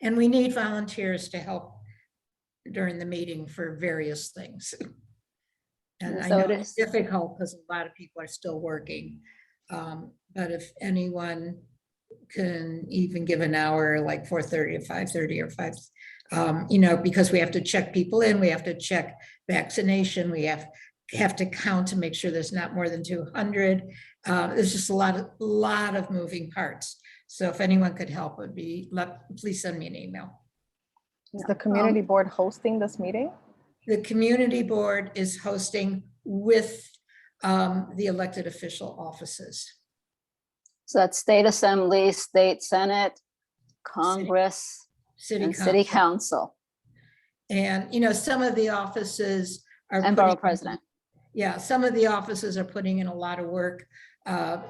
and we need volunteers to help during the meeting for various things. And I know it's difficult because a lot of people are still working. But if anyone can even give an hour, like 4:30 or 5:30 or 5, because we have to check people in, we have to check vaccination, we have to count to make sure there's not more than 200. There's just a lot of moving parts. So if anyone could help, please send me an email. Is the community board hosting this meeting? The community board is hosting with the elected official offices. So that's state assembly, state senate, Congress, city council. And, some of the offices are- And borough president. Yeah, some of the offices are putting in a lot of work,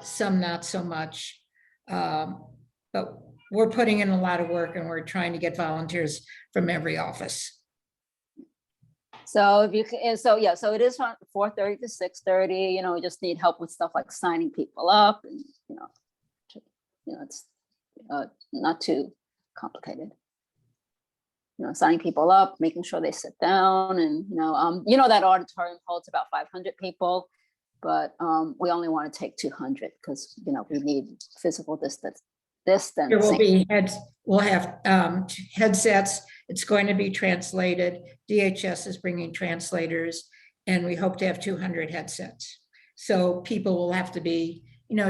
some not so much. But we're putting in a lot of work, and we're trying to get volunteers from every office. So if you can, so it is from 4:30 to 6:30. We just need help with stuff like signing people up, and it's not too complicated. Signing people up, making sure they sit down, and that auditorium holds about 500 people, but we only want to take 200 because we need physical distance. There will be we'll have headsets. It's going to be translated. DHS is bringing translators, and we hope to have 200 headsets. So people will have to be,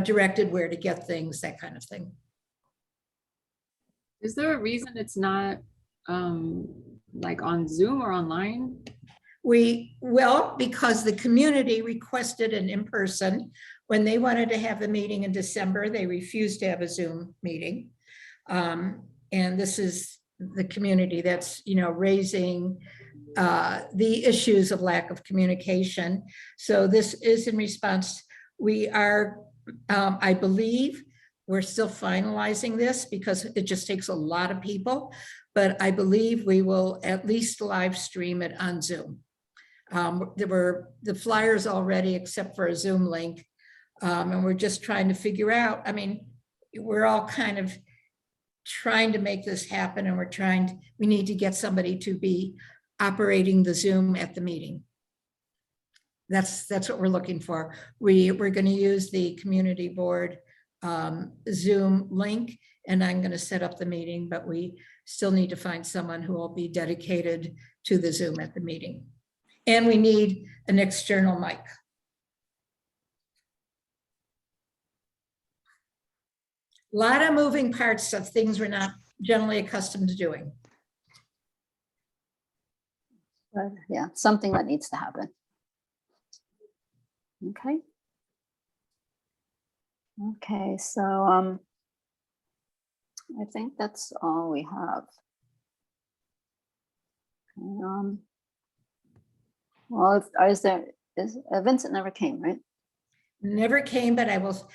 directed where to get things, that kind of thing. Is there a reason it's not like on Zoom or online? Well, because the community requested an in-person. When they wanted to have the meeting in December, they refused to have a Zoom meeting. And this is the community that's, raising the issues of lack of communication. So this is in response. We are, I believe, we're still finalizing this because it just takes a lot of people, but I believe we will at least live stream it on Zoom. There were the flyers already, except for a Zoom link. And we're just trying to figure out, we're all kind of trying to make this happen, and we need to get somebody to be operating the Zoom at the meeting. That's what we're looking for. We're going to use the community board Zoom link, and I'm going to set up the meeting, but we still need to find someone who will be dedicated to the Zoom at the meeting. And we need an external mic. A lot of moving parts of things we're not generally accustomed to doing. But yeah, something that needs to happen. Okay. Okay, so I think that's all we have. Well, Vincent never came, right? Never came, but I will.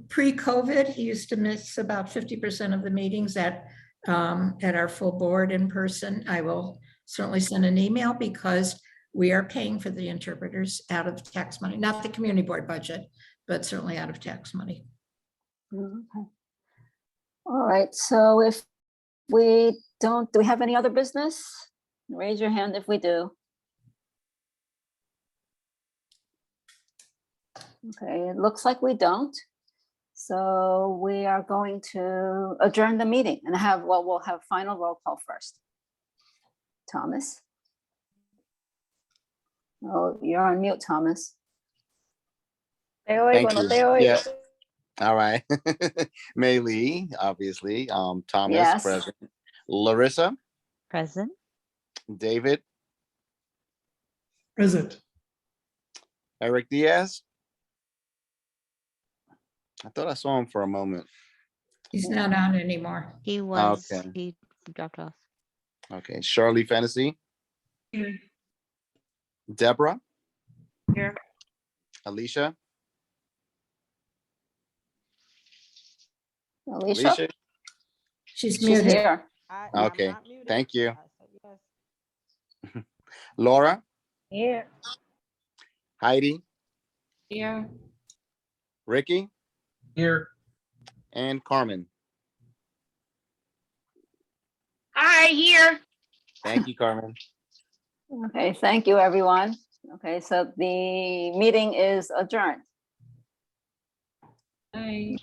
Pre-COVID, he used to miss about 50% of the meetings at our full board in person. I will certainly send an email because we are paying for the interpreters out of tax money, not the community board budget, but certainly out of tax money. Okay. All right, so if we don't, do we have any other business? Raise your hand if we do. Okay, it looks like we don't. So we are going to adjourn the meeting and we'll have final roll call first. Thomas? Oh, you're on mute, Thomas. Thank you. Yeah. All right. Mei Lee, obviously. Thomas, Yes. present. Larissa? Present. David? Present. Eric Diaz? I thought I saw him for a moment. He's not on anymore. He was, Okay. he dropped off. Okay. Shirley Fantasy? Here. Deborah? Here. Alicia? Alicia? She's She's muted. here. I'm Okay, not muted. thank you. I said yes. Laura? Here. Heidi? Here. Ricky? Here. And Carmen? Hi, here. Thank you, Carmen. Okay, thank you, everyone. Okay, so the meeting is adjourned. Hi.